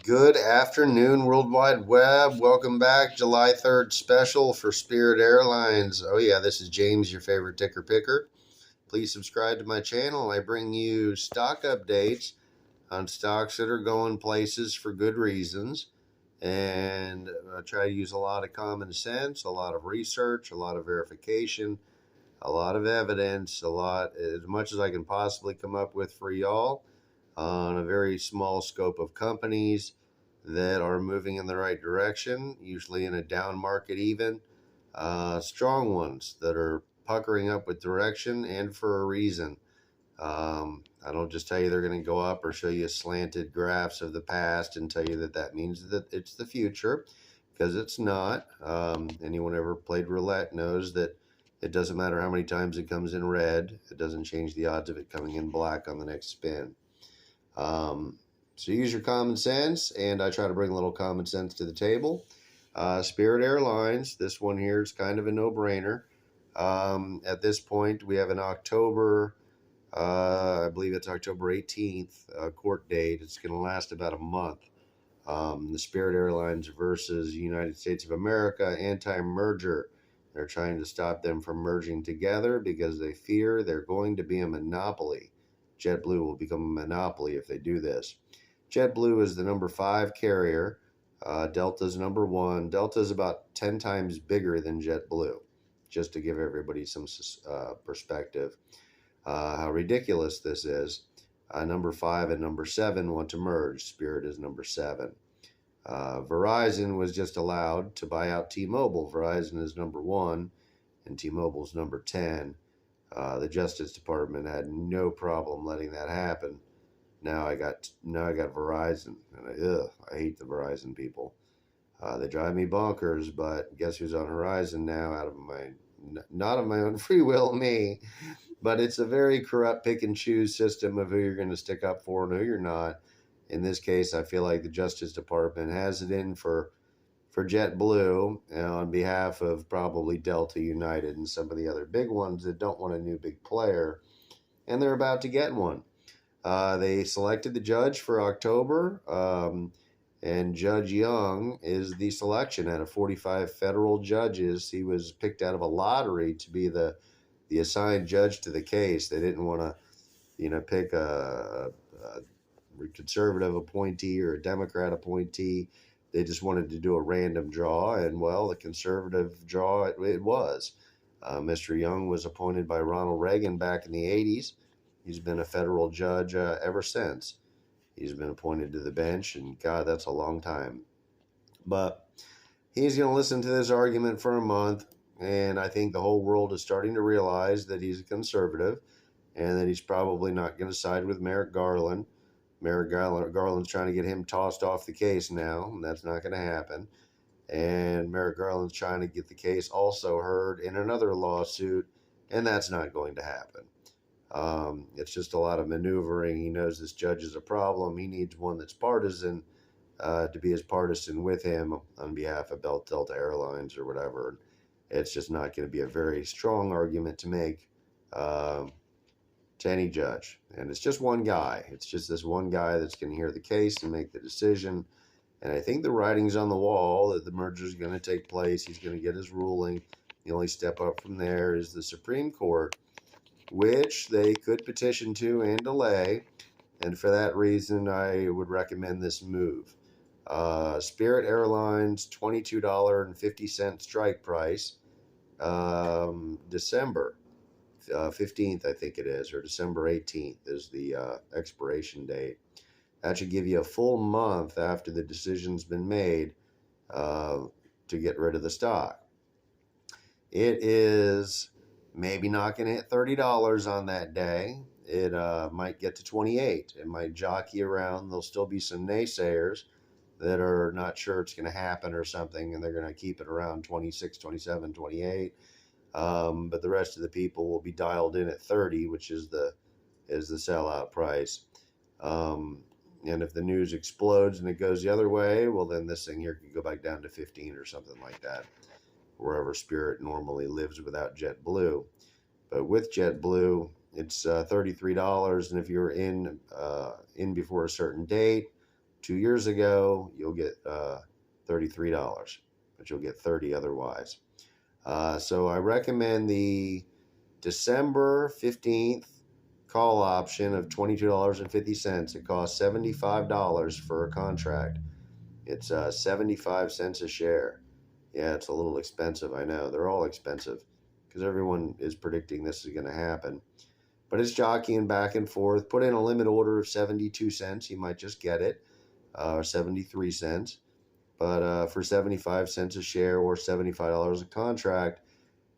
Good afternoon, World Wide Web. Welcome back. July 3rd special for Spirit Airlines. Oh, yeah, this is James, your favorite ticker picker. Please subscribe to my channel. I bring you stock updates on stocks that are going places for good reasons. And I try to use a lot of common sense, a lot of research, a lot of verification, a lot of evidence, as much as I can possibly come up with for y'all on a very small scope of companies that are moving in the right direction, usually in a down market, even strong ones that are puckering up with direction and for a reason. I don't just tell you they're going to go up or show you slanted graphs of the past and tell you that means that it's the future, because it's not. Anyone ever played roulette knows that it doesn't matter how many times it comes in red, it doesn't change the odds of it coming in black on the next spin. So use your common sense, and I try to bring a little common sense to the table. Spirit Airlines, this one here is kind of a no-brainer. At this point, we have an October, I believe it's October 18th, court date. It's going to last about a month. The Spirit Airlines versus United States of America anti-merger. They're trying to stop them from merging together because they fear they're going to be a monopoly. JetBlue will become a monopoly if they do this. JetBlue is the number 5 carrier. Delta's number 1. Delta is about 10 times bigger than JetBlue, just to give everybody some perspective. How ridiculous this is. Number 5 and number 7 want to merge. Spirit is number 7. Verizon was just allowed to buy out T-Mobile. Verizon is number 1 and T-Mobile's number 10. The Justice Department had no problem letting that happen. Now I got Verizon, and I hate the Verizon people. They drive me bonkers, but guess who's on Horizon now? Not of my own free will, me. But it's a very corrupt pick and choose system of who you're going to stick up for and who you're not. In this case, I feel like the Justice Department has it in for JetBlue on behalf of probably Delta, United, and some of the other big ones that don't want a new big player, and they're about to get one. They selected the judge for October, and Judge Young is the selection out of 45 federal judges. He was picked out of a lottery to be the assigned judge to the case. They didn't want to, pick a conservative appointee or a Democrat appointee. They just wanted to do a random draw, and well, the conservative draw it was. Mr. Young was appointed by Ronald Reagan back in the 80s. He's been a federal judge ever since. He's been appointed to the bench, and God, that's a long time. But he's going to listen to this argument for a month, and I think the whole world is starting to realize that he's a conservative and that he's probably not going to side with Merrick Garland. Garland's trying to get him tossed off the case now, and that's not going to happen. And Merrick Garland's trying to get the case also heard in another lawsuit, and that's not going to happen. It's just a lot of maneuvering. He knows this judge is a problem. He needs one that's partisan to be as partisan with him on behalf of Delta Airlines or whatever. It's just not going to be a very strong argument to make to any judge. And it's just one guy. It's just this one guy that's going to hear the case and make the decision. And I think the writing's on the wall that the merger is going to take place. He's going to get his ruling. The only step up from there is the Supreme Court, which they could petition to and delay. And for that reason, I would recommend this move. Spirit Airlines, $22.50 strike price. December 15th, I think it is, or December 18th is the expiration date. That should give you a full month after the decision's been made to get rid of the stock. It is maybe not going to hit $30 on that day. It might get to 28. It might jockey around. There'll still be some naysayers that are not sure it's going to happen or something, and they're going to keep it around 26, 27, 28. But the rest of the people will be dialed in at 30, which is the sellout price. And if the news explodes and it goes the other way, well, then this thing here could go back down to 15 or something like that, wherever Spirit normally lives without JetBlue. But with JetBlue, it's $33, and if you're in before a certain date, 2 years ago, you'll get $33, but you'll get 30 otherwise. So I recommend the December 15th call option of $22.50. It costs $75 for a contract. It's 75 cents a share. Yeah, it's a little expensive, I know. They're all expensive because everyone is predicting this is going to happen. But it's jockeying back and forth. Put in a limit order of 72 cents. You might just get it, or 73 cents. But for 75 cents a share or $75 a contract,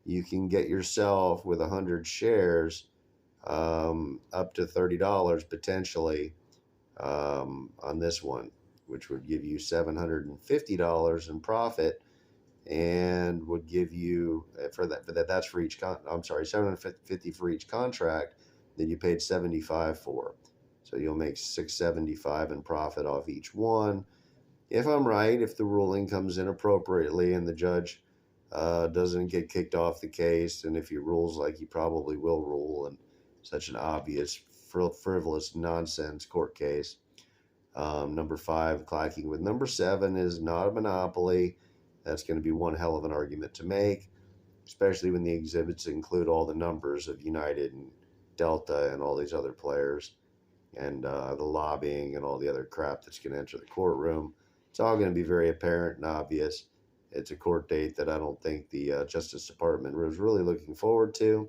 you can get yourself with 100 shares up to $30 potentially on this one, which would give you $750 in profit, and would give you that's for each $750 for each contract that you paid 75 for. So you'll make $675 in profit off each one. If I'm right, if the ruling comes in appropriately and the judge doesn't get kicked off the case, and if he rules like he probably will rule in such an obvious, frivolous, nonsense court case. Number 5 clacking with number 7 is not a monopoly. That's going to be one hell of an argument to make, especially when the exhibits include all the numbers of United and Delta and all these other players, and the lobbying and all the other crap that's going to enter the courtroom. It's all going to be very apparent and obvious. It's a court date that I don't think the Justice Department was really looking forward to,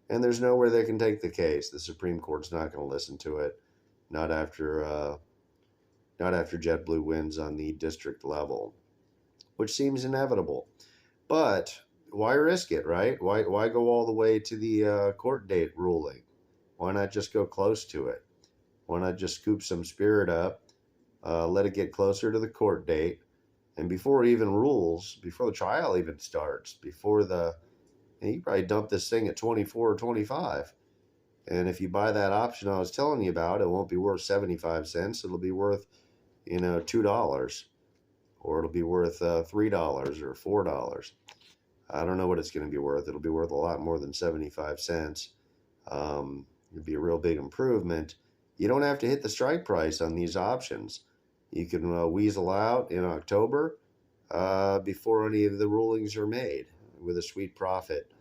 and there's nowhere they can take the case. The Supreme Court's not going to listen to it, not after JetBlue wins on the district level, which seems inevitable. But why risk it, right? Why go all the way to the court date ruling? Why not just go close to it? Why not just scoop some Spirit up, let it get closer to the court date, and before it even rules, before the trial even starts, you probably dump this thing at 24 or 25. And if you buy that option I was telling you about, it won't be worth 75 cents. It'll be worth, $2, or it'll be worth $3 or $4. I don't know what it's going to be worth. It'll be worth a lot more than 75 cents. It'd be a real big improvement. You don't have to hit the strike price on these options. You can weasel out in October before any of the rulings are made with a sweet profit.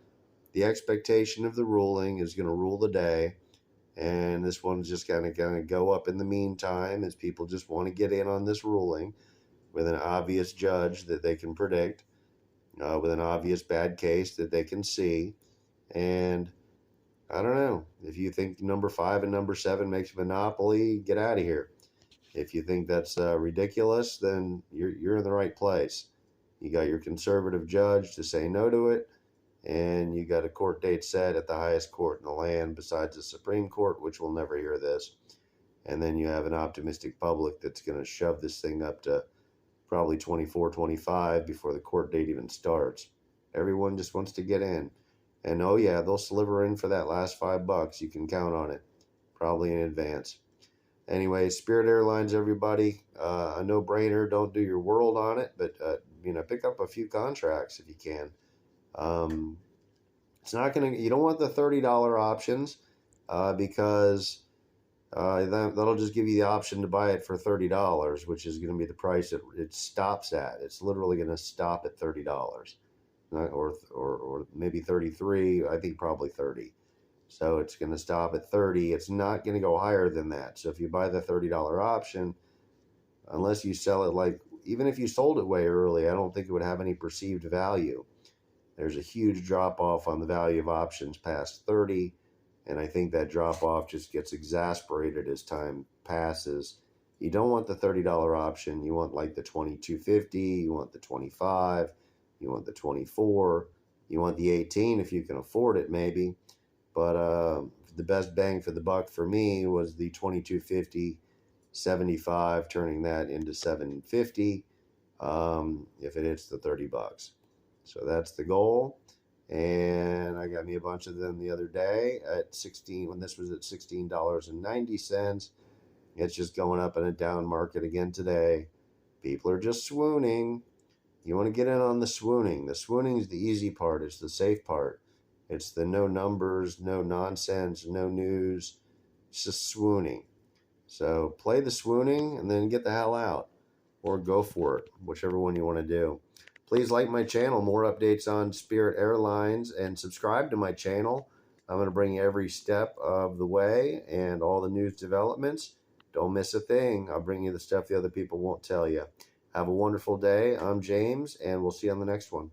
The expectation of the ruling is going to rule the day, and this one's just kind of going to go up in the meantime as people just want to get in on this ruling with an obvious judge that they can predict, with an obvious bad case that they can see. And I don't know. If you think number 5 and number 7 makes a monopoly, get out of here. If you think that's ridiculous, then you're in the right place. You got your conservative judge to say no to it, and you got a court date set at the highest court in the land besides the Supreme Court, which will never hear this. And then you have an optimistic public that's going to shove this thing up to probably 24, 25 before the court date even starts. Everyone just wants to get in. And oh yeah, they'll sliver in for that last $5. You can count on it, probably in advance. Anyway, Spirit Airlines, everybody, a no-brainer. Don't do your world on it, but pick up a few contracts if you can. It's not gonna. You don't want the $30 options because that'll just give you the option to buy it for $30, which is going to be the price it stops at. It's literally going to stop at $30, or maybe 33. I think probably 30. So it's going to stop at 30. It's not going to go higher than that. So if you buy the $30 option, unless you sell it even if you sold it way early, I don't think it would have any perceived value. There's a huge drop off on the value of options past 30. And I think that drop off just gets exasperated as time passes. You don't want the $30 option. You want like the $22.50. You want the $25. You want the $24. You want the $18 if you can afford it, maybe. But the best bang for the buck for me was the $22.50, $75, turning that into $7.50 if it hits the $30. So that's the goal. And I got me a bunch of them the other day at when this was at $16.90. It's just going up in a down market again today. People are just swooning. You want to get in on the swooning. The swooning is the easy part. It's the safe part. It's the no numbers, no nonsense, no news. It's just swooning. So play the swooning and then get the hell out, or go for it, whichever one you want to do. Please like my channel, more updates on Spirit Airlines, and subscribe to my channel. I'm going to bring you every step of the way and all the news developments. Don't miss a thing. I'll bring you the stuff the other people won't tell you. Have a wonderful day. I'm James, and we'll see you on the next one.